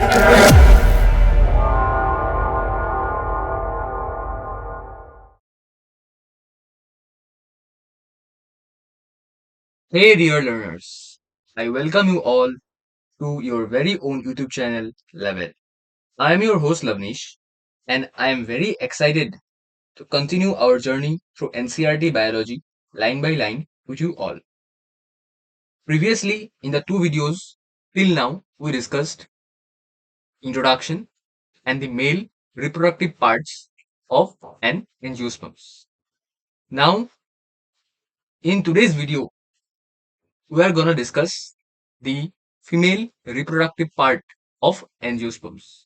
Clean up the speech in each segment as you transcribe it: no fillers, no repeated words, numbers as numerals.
Hey dear learners, I welcome you all to your very own YouTube channel LavEd. I am your host Lavnish and I am very excited to continue our journey through NCERT biology line by line with you all. Previously in the two videos till now we discussed introduction and the male reproductive parts of an angiosperms. Now in today's video we are gonna discuss the female reproductive part of angiosperms.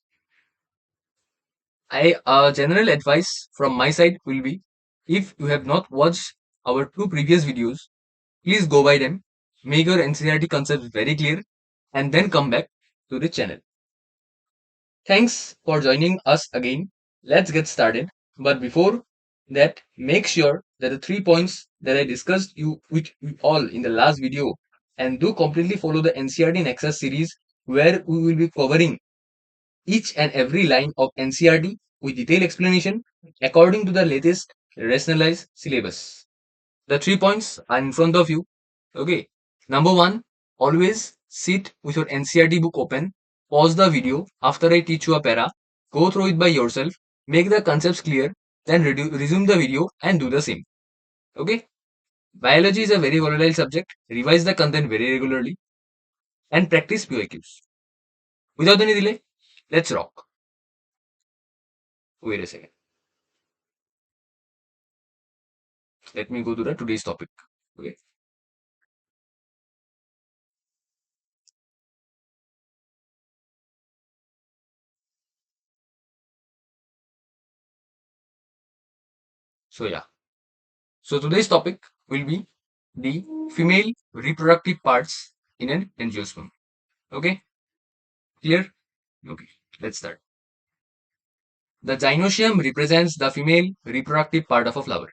General advice from my side will be, if you have not watched our two previous videos, please go by them, make your NCERT concepts very clear, and then come back to the channel. Thanks for joining us again. Let's get started. But before that, make sure that the 3 points that I discussed with you all in the last video, and do completely follow the NCERT NEXUS series, where we will be covering each and every line of NCERT with detailed explanation according to the latest rationalized syllabus. The 3 points are in front of you. Okay. Number one, always sit with your NCERT book open, pause the video after I teach you a para, go through it by yourself, make the concepts clear, then resume the video and do the same. Okay. Biology is a very volatile subject. Revise the content very regularly and practice POQs. Without any delay, let's rock. Wait a second. Let me go to the today's topic. Okay. So yeah. So today's topic will be the female reproductive parts in an angiosperm. Okay. Clear? Okay. Let's start. The gynoecium represents the female reproductive part of a flower.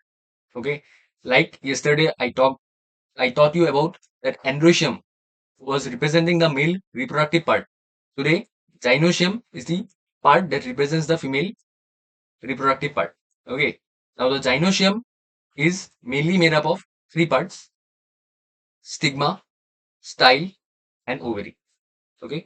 Okay. Like yesterday, I taught you about that androecium was representing the male reproductive part. Today, gynoecium is the part that represents the female reproductive part. Okay. Now the gynoecium is mainly made up of three parts: stigma, style, and ovary. Okay.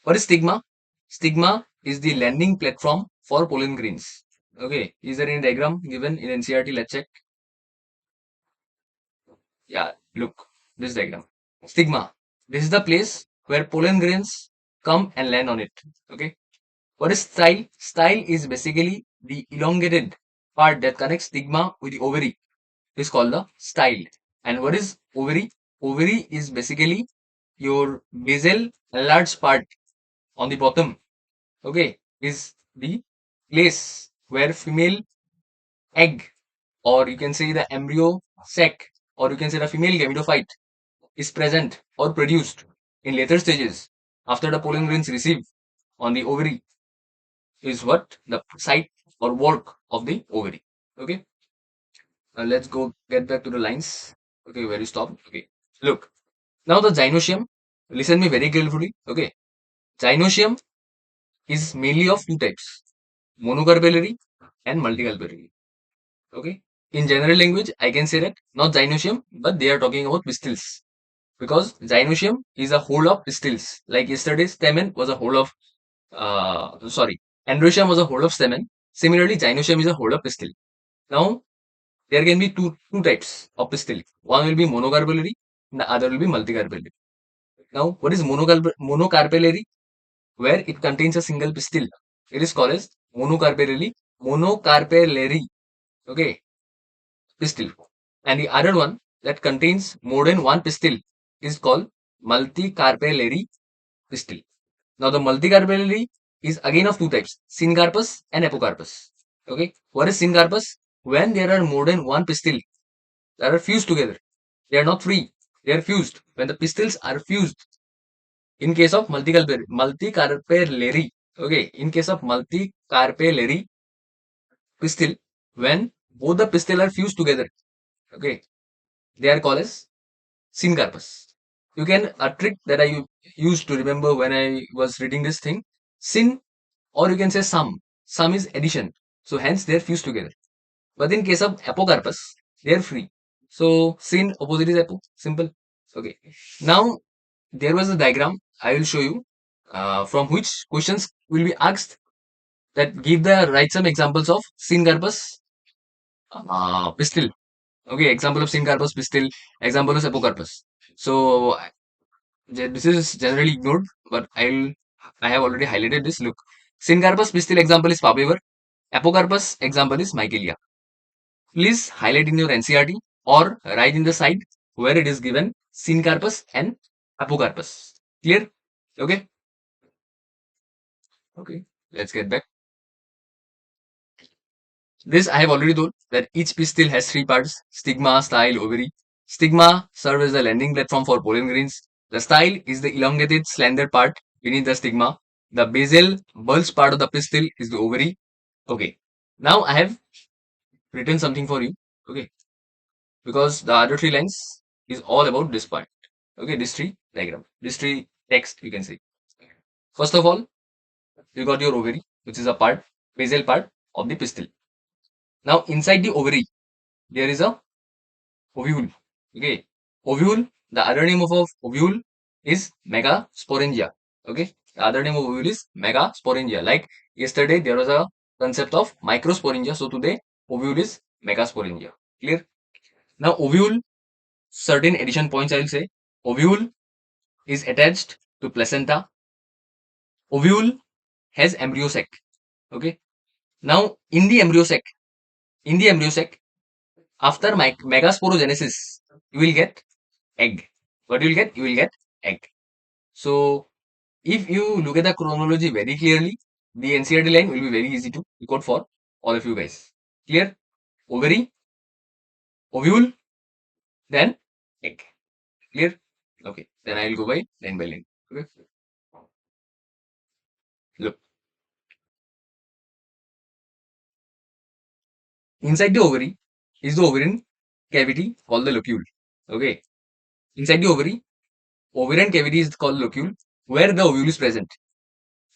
What is stigma? Stigma is the landing platform for pollen grains. Okay. Is there any diagram given in NCERT? Let's check. Yeah. Look, this diagram. Stigma. This is the place where pollen grains come and land on it. Okay. What is style? Style is basically the elongated part that connects stigma with the ovary. Is called the style. And what is ovary? Ovary is basically your basal enlarged part on the bottom. Okay, is the place where female egg, or you can say the embryo sac, or you can say the female gametophyte is present or produced in later stages after the pollen grains received on the ovary, is what the site or work of the ovary. Okay. Let's go get back to the lines. Okay, where you stopped. Okay, look. Now the gynoecium, listen me very carefully. Okay, gynoecium is mainly of two types: monocarpellary and multicarpellary. Okay, in general language, I can say that not gynoecium, but they are talking about pistils, because gynoecium is a whole of pistils. Like yesterday's stamen was a whole of androecium was a whole of stamen. Similarly, gynoecium is a whole of pistil. Now there can be two types of pistil. One will be monocarpellary, and the other will be multicarpellary. Now, what is monocarpellary? Where it contains a single pistil. It is called as monocarpellary. Monocarpellary. Okay, pistil. And the other one that contains more than one pistil is called multicarpellary pistil. Now, the multicarpellary is again of two types: syncarpous and apocarpous. Okay, what is syncarpous? When there are more than one pistil that are fused together, they are not free, they are fused. When the pistils are fused, in case of multicarpellary, okay, in case of multicarpellary pistil, when both the pistil are fused together, okay, they are called as syncarpous. You can, a trick that I used to remember when I was reading this thing, sin, or you can say sum. Sum is addition. So hence they're fused together. But in case of apocarpus, they're free. So sin opposite is apo. Simple. Okay. Now there was a diagram I will show you from which questions will be asked, that give the write some examples of syncarpus pistil. Okay, example of syncarpus pistil, example of apocarpus. So this is generally ignored, but I have already highlighted this. Look, syncarpus pistil example is papaver, apocarpus example is michelia. Please highlight in your NCERT or write in the side where it is given syncarpus and apocarpus. Clear? Okay. Okay. Let's get back. This I have already told that each pistil has three parts: stigma, style, ovary. Stigma serves as the landing platform for pollen grains. The style is the elongated, slender part beneath the stigma. The basal bulge part of the pistil is the ovary. Okay. Now I have written something for you. Okay. Because the other three lines is all about this part. Okay. This tree diagram. This tree text you can see. First of all, you got your ovary, which is a part, basal part of the pistil. Now inside the ovary, there is a ovule. Okay. Ovule, the other name of ovule is megasporangia. Okay. The other name of ovule is megasporangia. Like yesterday, there was a concept of microsporangia. So today, ovule is megasporangia. Clear? Now, ovule, certain addition points I will say. Ovule is attached to placenta. Ovule has embryo sac. Okay. Now, in the embryo sac, after megasporogenesis, you will get egg. What you will get? You will get egg. So, if you look at the chronology very clearly, the NCERT line will be very easy to decode for all of you guys. Clear? Ovary, ovule, then egg. Clear? Okay. Then I will go by line by line. Okay. Look. Inside the ovary is the ovarian cavity called the locule. Okay. Inside the ovary, ovarian cavity is called locule, where the ovule is present.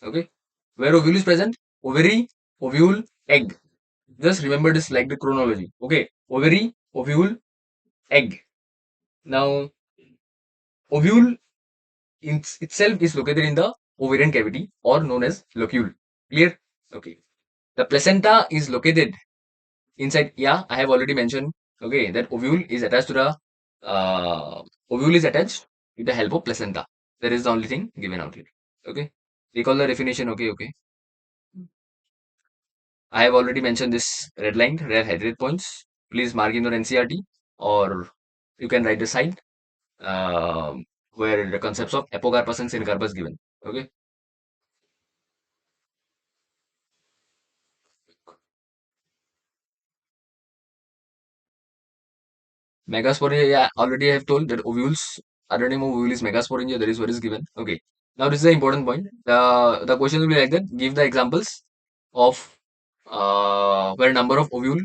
Okay. Where ovule is present? Ovary, ovule, egg. Just remember this like the chronology. Okay. Ovary, ovule, egg. Now, ovule itself is located in the ovarian cavity or known as locule. Clear? Okay. The placenta is located inside. Yeah, I have already mentioned. Okay, that ovule is attached to the ovule is attached with the help of placenta. That is the only thing given out here. Okay. Recall the definition. Okay, okay. I have already mentioned this red line, red headed points. Please mark in your NCERT, or you can write the side where the concepts of apocarpus and syncarpus given. Okay. Megasporingia, yeah, already I have told that ovules, other name of ovule is megasporingia, that is what is given. Okay. Now this is the important point. The question will be like that. Give the examples of where number of ovule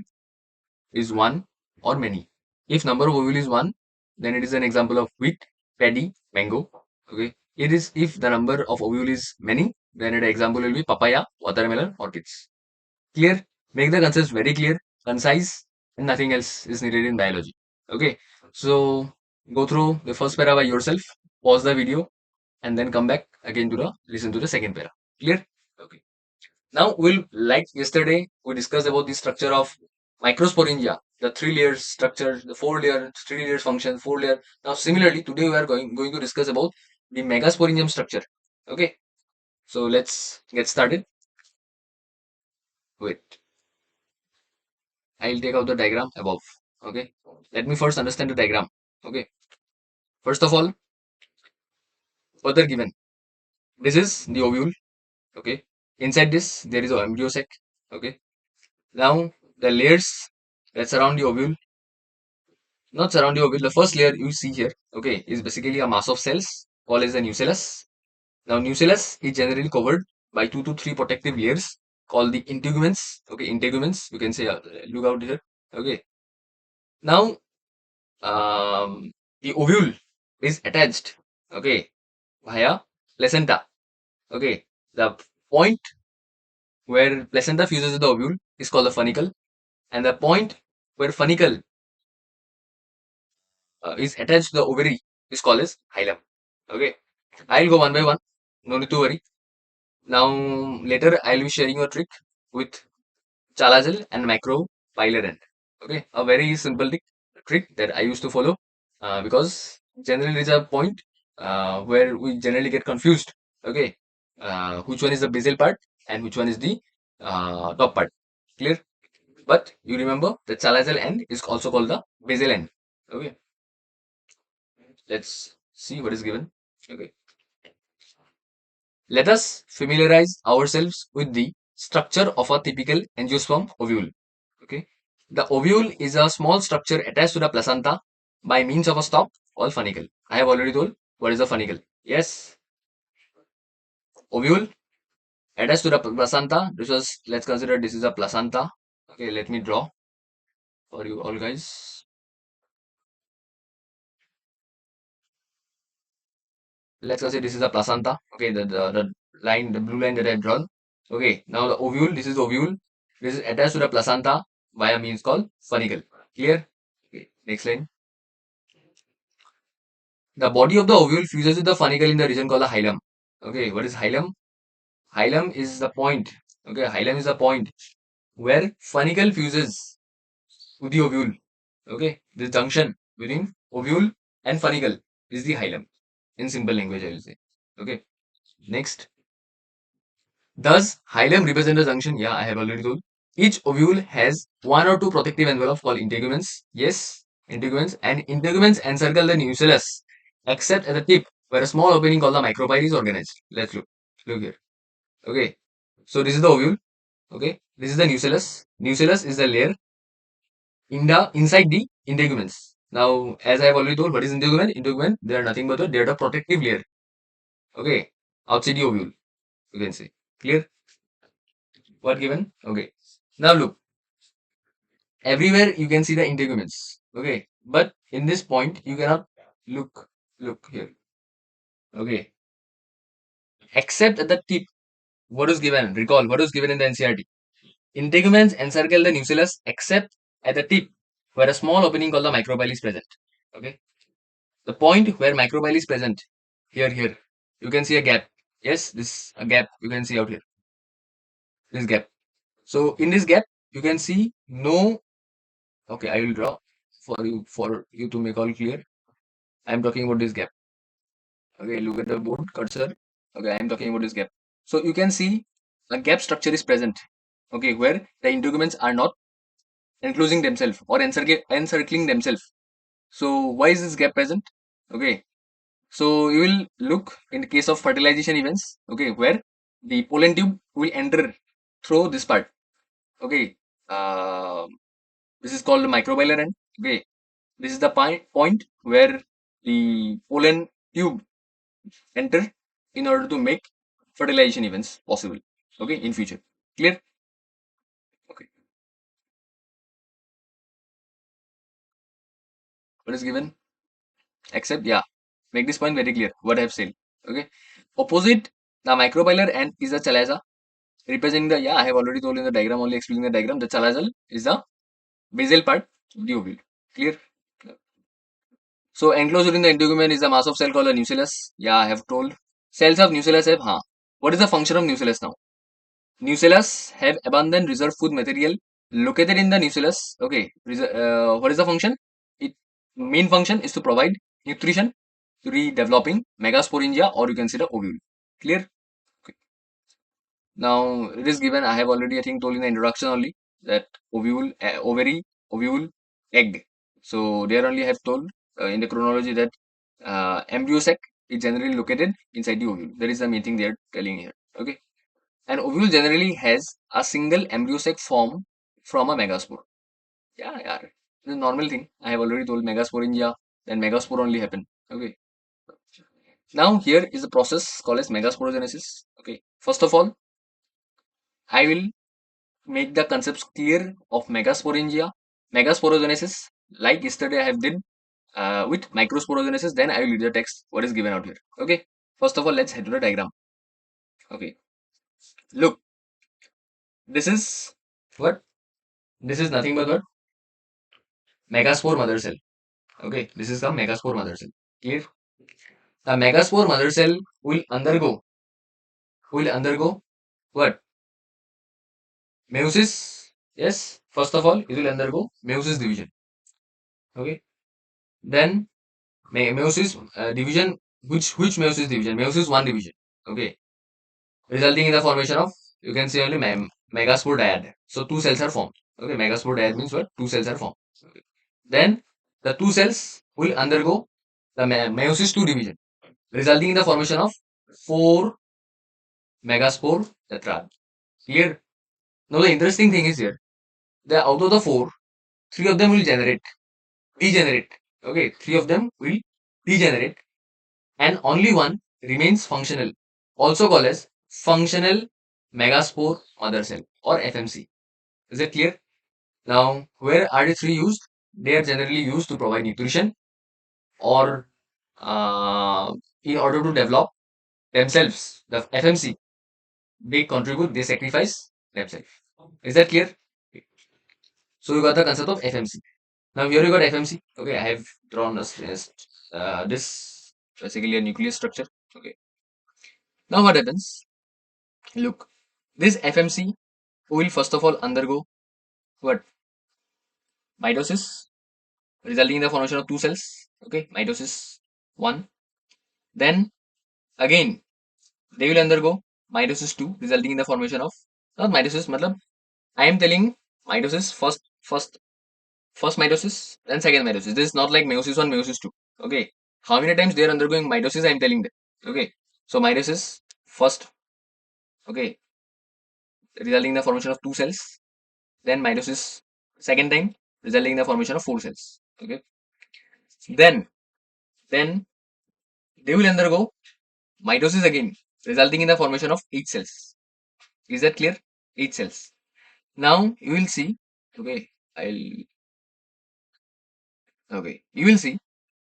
is one or many. If number of ovule is one, then it is an example of wheat, paddy, mango. Okay. It is if the number of ovule is many, then an example will be papaya, watermelon, orchids. Clear? Make the concepts very clear, concise, and nothing else is needed in biology. Okay. So go through the first para by yourself, pause the video, and then come back again to the listen to the second para. Clear? Okay. Now we'll, like yesterday, we discussed about the structure of microsporingia, the three layers structure, the four layer, three layers function, four layer. Now similarly, today we are going to discuss about the megasporingium structure. Okay. So let's get started. Wait. I'll take out the diagram above. Okay. Let me first understand the diagram. Okay. First of all, further given. This is the ovule. Okay. Inside this, there is an embryo sac. Okay. Now, the layers that surround the ovule, not surround the ovule, the first layer you see here, okay, is basically a mass of cells called as the nucellus. Now, nucellus is generally covered by 2 to 3 protective layers called the integuments. Okay, integuments. You can say, look out here. Okay. Now, the ovule is attached Okay, via placenta. Okay, the point where placenta fuses with the ovule is called the funicle, and the point where funicle is attached to the ovary is called as hilum. Okay, I'll go one by one. No need to worry. Now later I'll be sharing a trick with chalazal and micropilar end. Okay, a very simple trick that I used to follow because generally there is a point where we generally get confused. Okay, which one is the basal part and which one is the top part? Clear? But you remember the chalazal end is also called the basal end. Okay, let's see what is given. Okay, let us familiarize ourselves with the structure of a typical angiosperm ovule. Okay, the ovule is a small structure attached to the placenta by means of a stalk called funicle. I have already told what is a funicle. Yes, ovule attached to the placenta. This was, let's consider this is a placenta. Okay, let me draw for you all guys. Let's consider this is a placenta. Okay, the line, the blue line that I have drawn. Okay, now the ovule, this is ovule. This is attached to the placenta via means called funicle. Clear? Okay, next line. The body of the ovule fuses with the funicle in the region called the hilum. Okay, what is hilum? Hilum is the point. Okay, hilum is the point where funicle fuses with the ovule. Okay, this junction between ovule and funicle is the hilum. In simple language, I will say. Okay, next. Does hilum represent the junction? Yeah, I have already told. Each ovule has one or two protective envelopes called integuments. Yes, integuments. And integuments encircle the nucellus, except at the tip, where a small opening called the micropyle is organized. Let's look. Look here. Okay. So this is the ovule. Okay. This is the nucellus. Nucellus is the layer inside the integuments. Now, as I have already told, what is integument? Integument, they are nothing but they are the protective layer. Okay. Outside the ovule, you can say. Clear? What given? Okay. Now look. Everywhere you can see the integuments. Okay. But in this point, you cannot look. Look here. Okay. Except at the tip. What is given? Recall what was given in the NCERT. Integuments encircle the nucellus except at the tip where a small opening called the micropyle is present. Okay. The point where micropyle is present. Here. You can see a gap. Yes, this a gap you can see out here. This gap. So in this gap, you can see no. Okay, I will draw for you to make all clear. I am talking about this gap. Okay, look at the board cursor. Okay, I am talking about this gap. So you can see a gap structure is present. Okay, where the integuments are not enclosing themselves or encircling themselves. So why is this gap present? Okay, so you will look in the case of fertilization events. Okay, where the pollen tube will enter through this part. Okay, uh, this is called the microbial end. Okay, this is the point where the pollen tube enter in order to make fertilization events possible. Okay, in future. Clear? Okay. What is given? Except, yeah, make this point very clear. What I have said. Okay. Opposite the microbial end is the chalaza, representing the, yeah, I have already told in the diagram, only explaining the diagram. The chalazal is the basal part of the ovule. Clear? So enclosed within the integument is a mass of cell called a nucellus. Yeah, I have told. Cells of nucellus have, what is the function of nucellus now? Nucellus have abundant reserve food material located in the nucellus. Okay, what is the function? It main function is to provide nutrition to the developing megasporingia, or you can say the ovule. Clear? Okay. Now it is given. I have already, I think, told in the introduction only that ovule, ovary, ovule, egg. So there only I have told in the chronology that embryo sac is generally located inside the ovule. That is the main thing they are telling here. Okay. An ovule generally has a single embryo sac form from a megaspore. Yeah. It's a normal thing. I have already told megasporingia, then megaspore only happen. Okay. Now here is the process called as megasporogenesis. Okay. First of all, I will make the concepts clear of megasporingia, megasporogenesis. Like yesterday I have did. with microsporogenesis, then I will read the text what is given out here. Okay. First of all, let's head to the diagram. Okay. Look, this is what? This is nothing but what? Megaspore mother cell. Okay. This is the megaspore mother cell. Clear? The megaspore mother cell will undergo what? Meiosis. Yes. First of all, it will undergo meiosis division. Okay. Then meiosis division. Which meiosis division? Meiosis one division. Okay. Resulting in the formation of, you can see only megaspore dyad. So two cells are formed. Okay. Megaspore dyad means what? Two cells are formed. Okay. Then the two cells will undergo the meiosis two division, resulting in the formation of four megaspore tetrad. Clear? Now the interesting thing is here, that out of the four, three of them will degenerate. Okay, three of them will degenerate, and only one remains functional, also called as functional megaspore mother cell or FMC. Is it clear? Now, where are the three used? They are generally used to provide nutrition or uh, in order to develop themselves. The FMC, they contribute, they sacrifice themselves. Is that clear? So you got the concept of FMC. Now here you got FMC. Okay, I have drawn this basically a nucleus structure. Okay. Now what happens? Look, this FMC will first of all undergo what? Mitosis, resulting in the formation of two cells. Okay, mitosis one. Then again they will undergo mitosis two, resulting in the formation of, not mitosis, matlab I am telling mitosis first mitosis, then second mitosis. This is not like meiosis one, meiosis two. Okay. How many times they are undergoing mitosis? I am telling them. Okay. So mitosis first, okay, resulting in the formation of two cells. Then mitosis second time, resulting in the formation of four cells. Okay. Then they will undergo mitosis again, resulting in the formation of eight cells. Is that clear? Eight cells. Now you will see. Okay. You will see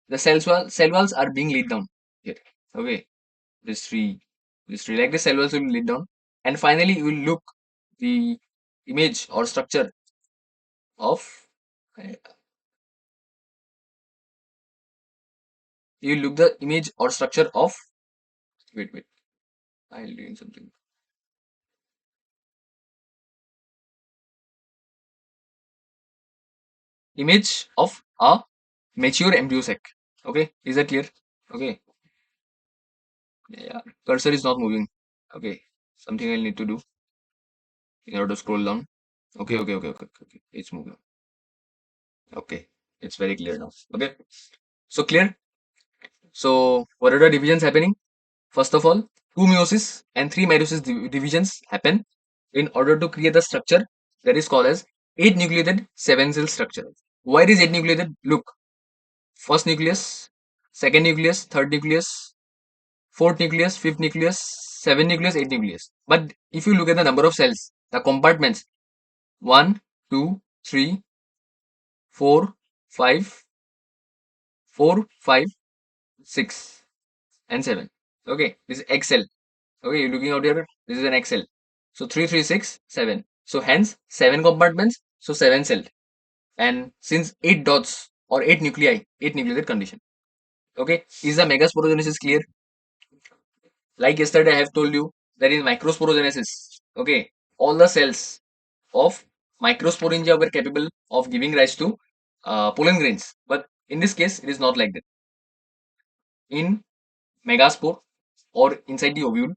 the cell walls are being laid down here. Okay. This tree, like the cell walls will be laid down, and finally you will look the image or structure of uh, you will look the image or structure of, wait, I'll doing something, image of a mature embryo sac. Okay, is that clear? Okay, yeah, cursor is not moving. Okay, something I'll need to do in order to scroll down. Okay, it's moving. Okay, it's very clear now. Okay, so clear. So what are the divisions happening? First of all, two meiosis and three mitosis divisions happen in order to create the structure that is called as 8 nucleated 7 cell structure. Why is 8 nucleated? Look, first nucleus, second nucleus, third nucleus, fourth nucleus, fifth nucleus, 7 nucleus, 8 nucleus. But if you look at the number of cells, the compartments, 1, 2, 3, 4, 5, 6, and 7. Okay, this is Excel. Okay, you're looking out here. This is an Excel. So 3, 3, 6, 7. So hence 7 compartments. So 7 cells. And since 8 dots or 8 nuclei, 8 nucleated condition. Okay, is the megasporogenesis clear? Like yesterday, I have told you that in microsporogenesis, okay, all the cells of microsporingia were capable of giving rise to pollen grains. But in this case, it is not like that. In megaspore or inside the ovule,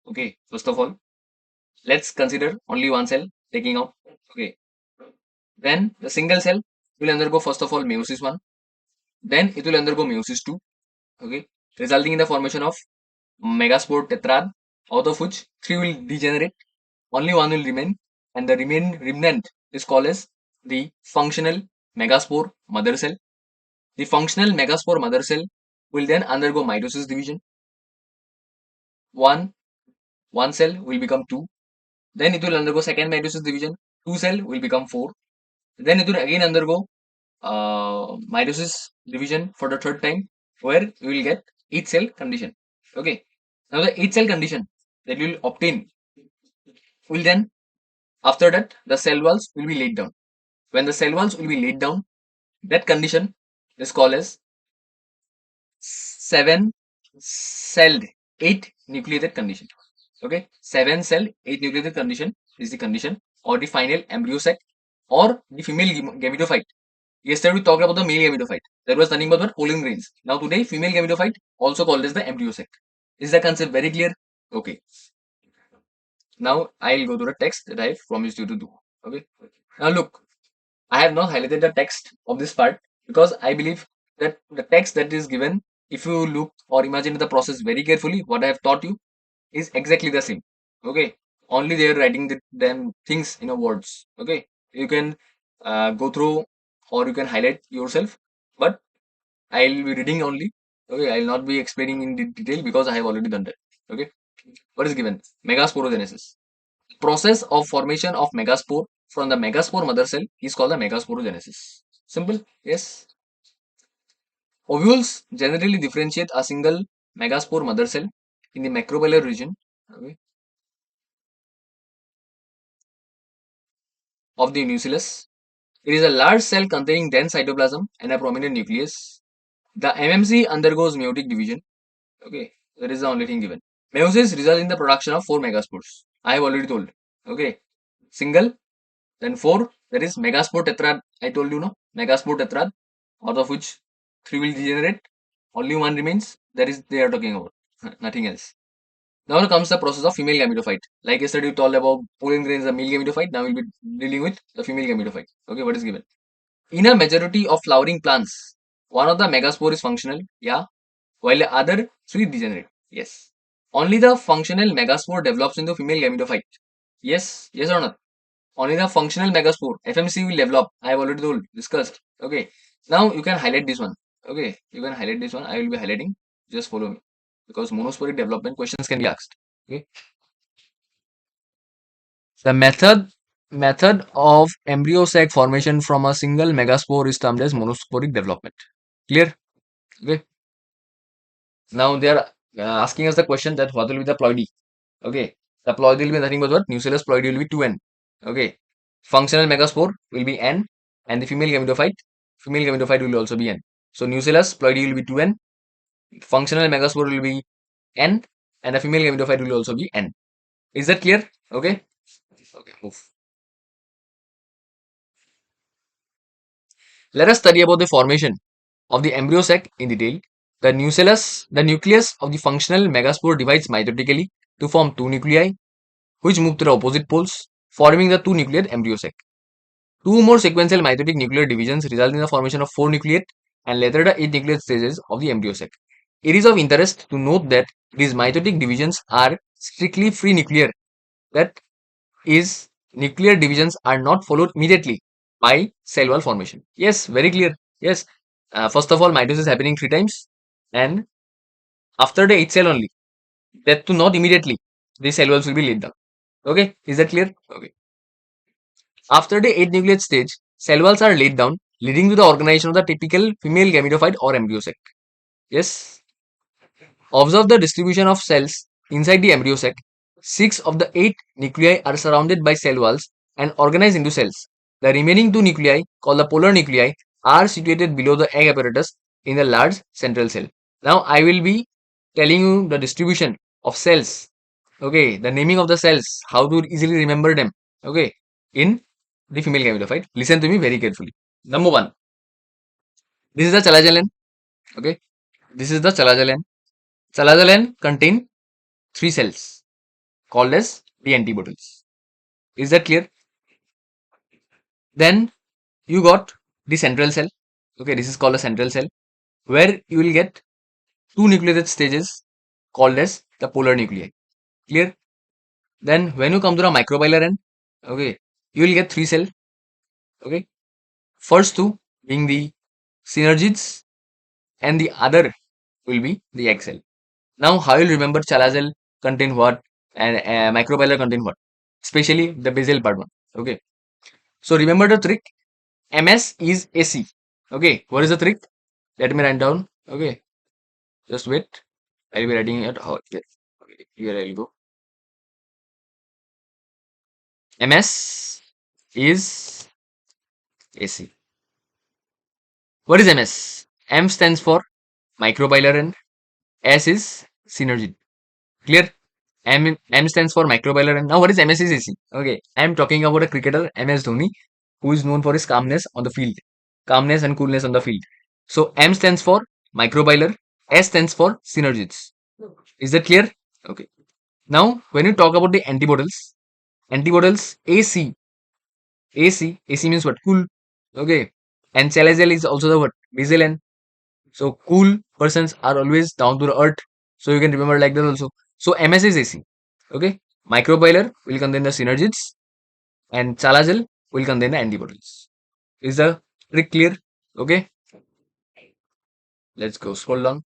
okay, first of all, let's consider only one cell taking out. Okay. Then the single cell will undergo first of all meiosis 1. Then it will undergo meiosis 2. Okay. Resulting in the formation of megaspore tetrad, out of which 3 will degenerate. Only one will remain. And the remnant is called as the functional megaspore mother cell. The functional megaspore mother cell will then undergo mitosis division. One cell will become 2. Then it will undergo second mitosis division. 2 cell will become 4. Then it will again undergo mitosis division for the third time, where you will get 8 cell condition. Okay. Now the 8 cell condition that you will obtain will then, after that, the cell walls will be laid down. When the cell walls will be laid down, that condition is called as 7 celled 8 nucleated condition. Okay, 7 cell 8 nucleated condition is the condition, or the final embryo sac, or the female gametophyte. Yesterday we talked about the male gametophyte. That was nothing but what? Pollen grains. Now today, female gametophyte, also called as the embryo sac. Is the concept very clear? Okay. Now I'll go to the text that I promised you to do. Okay. Now look, I have not highlighted the text of this part because I believe that the text that is given, if you look or imagine the process very carefully, what I have taught you is exactly the same. Okay. Only they are writing them things in a words. Okay. You can go through or you can highlight yourself, but I'll be reading only. Okay. I'll not be explaining in detail because I have already done that. Okay. What is given? Megasporogenesis. Process of formation of megaspore from the megaspore mother cell is called the megasporogenesis. Simple? Yes. Ovules generally differentiate a single megaspore mother cell in the macrobial region, okay, of the nucleus. It is a large cell containing dense cytoplasm and a prominent nucleus. The MMC undergoes meiotic division. Okay, that is the only thing given. Meiosis results in the production of 4 megaspores. I have already told. Okay, single, then 4, that is megaspore tetrad. I told you, no, megaspore tetrad, out of which 3 will degenerate. Only 1 remains. That is they are talking about. Nothing else. Now comes the process of female gametophyte. Like yesterday, you told about pollen grains, the male gametophyte. Now we'll be dealing with the female gametophyte. Okay, what is given? In a majority of flowering plants, one of the megaspore is functional, yeah, while the other 3 degenerate. Yes. Only the functional megaspore develops into female gametophyte. Yes, yes or not? Only the functional megaspore, FMC, will develop. I have already told, discussed. Okay. Now you can highlight this one. Okay. You can highlight this one. I will be highlighting. Just follow me. Because monosporic development questions can be asked. Okay. The method of embryo sac formation from a single megaspore is termed as monosporic development. Clear? Okay. Now they are asking us the question that what will be the ploidy. Okay. The ploidy will be nothing but what? Nucellus ploidy will be 2n. Okay. Functional megaspore will be n, and the female gametophyte will also be n. So nucellus ploidy will be 2n, functional megaspore will be n, and the female gametophyte will also be n. Is that clear? Okay. Okay. Move. Let us study about the formation of the embryo sac in detail. The nucleus of the functional megaspore divides mitotically to form 2 nuclei, which move to the opposite poles, forming the 2 nucleate embryo sac. 2 more sequential mitotic nuclear divisions result in the formation of 4 nucleate and later the 8 nucleate stages of the embryo sac. It is of interest to note that these mitotic divisions are strictly free nuclear. That is, nuclear divisions are not followed immediately by cell wall formation. Yes, very clear. Yes. First of all, mitosis is happening 3 times, and after the 8th cell only, that too not immediately, the cell walls will be laid down. Okay, is that clear? Okay. After the 8 nucleate stage, cell walls are laid down, leading to the organization of the typical female gametophyte or embryo sac. Yes. Observe the distribution of cells inside the embryo sac. 6 of the 8 nuclei are surrounded by cell walls and organized into cells. The remaining 2 nuclei, called the polar nuclei, are situated below the egg apparatus in the large central cell. Now I will be telling you the distribution of cells. Okay, the naming of the cells, how to easily remember them. Okay, in the female gametophyte. Listen to me very carefully. Number 1. This is the chalazalan. Okay, this is the chalazalan. Chalazalan contain 3 cells called as the antibodies. Is that clear? Then you got the central cell. Okay, this is called a central cell where you will get 2 nucleated stages called as the polar nuclei. Clear? Then when you come to the microbial end, okay, you will get 3 cells. Okay, first 2 being the synergids and the other will be the egg cell. Now how you will remember chalazal contain what and microbial contain what, especially the basal part one. Okay, so remember the trick. MS is AC. Okay, what is the trick? Let me write down. Okay, just wait. I'll be writing it. Oh, yes. Okay, here I'll go. MS is AC. What is MS? M stands for microbial and S is synergy. Clear? M stands for microbial and now what is MS is AC? Okay, I am talking about a cricketer MS Dhoni who is known for his calmness on the field, calmness and coolness on the field. So M stands for microbial, S stands for synergies. Is that clear? Okay. Now when you talk about the antibodies AC means what? Cool. Okay. And chalazal is also the word. Diesel. So cool persons are always down to the earth. So you can remember like that also. So MS is AC. Okay. Microbial will contain the synergids and chalazal will contain the antibodies. Is the trick clear? Okay. Let's go. Scroll down.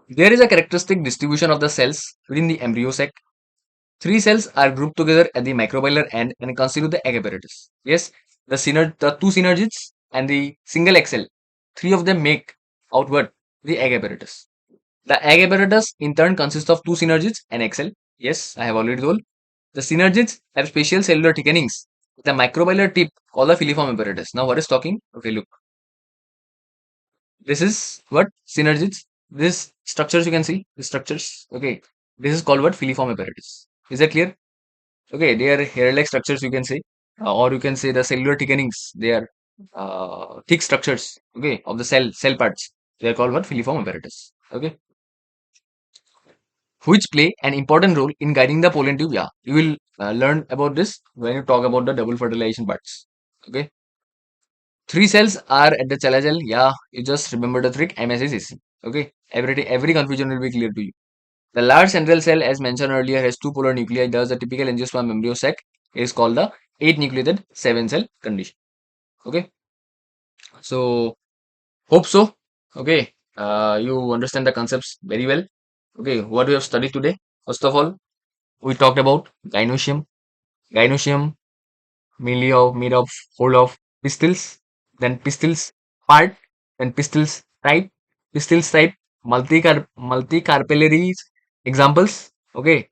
There is a characteristic distribution of the cells within the embryo sac. Three cells are grouped together at the microbial end and constitute the egg apparatus. Yes, the two synergids and the single egg cell, three of them make outward the egg apparatus. The egg apparatus in turn consists of two synergids and egg cell. Yes, I have already told. The synergids have special cellular thickenings. The microbial tip called the filiform apparatus. Now what is talking? Okay, look. This is what synergids. This structures you can see. The structures. Okay. This is called what? Filiform apparatus. Is that clear? Okay, they are hair-like structures, you can say, or you can say the cellular thickenings. They are thick structures, okay, of the cell parts. They are called what? Filiform apparatus. Okay, which play an important role in guiding the pollen tube. Yeah, you will learn about this when you talk about the double fertilization parts. Okay, three cells are at the chalazal. Yeah, you just remember the trick. MSSAC. Okay, every confusion will be clear to you. The large central cell, as mentioned earlier, has two polar nuclei. Thus, the typical angiosperm embryo sac is called the 8-nucleated 7-cell condition. Okay, so hope so. Okay, you understand the concepts very well. Okay, what we have studied today. First of all, we talked about gynoecium. Gynoecium mainly made of whole of pistils, then pistils part, then pistils type, multicarpellaries examples. Okay,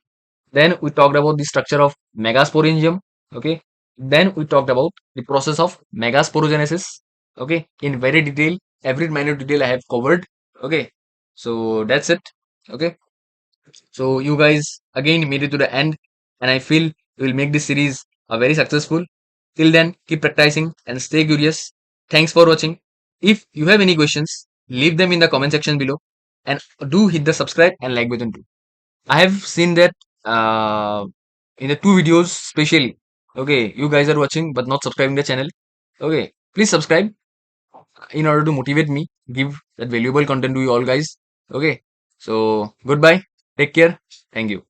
then we talked about the structure of megasporangium. Okay. Then we talked about the process of megasporogenesis. Okay. In very detail, every minute detail I have covered. Okay. So that's it. Okay. So you guys again made it to the end, and I feel you will make this series a very successful. Till then, keep practicing and stay curious. Thanks for watching. If you have any questions, leave them in the comment section below, and do hit the subscribe and like button too. I have seen that in the two videos specially. Okay, you guys are watching but not subscribing the channel. Okay, please subscribe in order to motivate me, give that valuable content to you all guys. Okay, so goodbye, take care, thank you.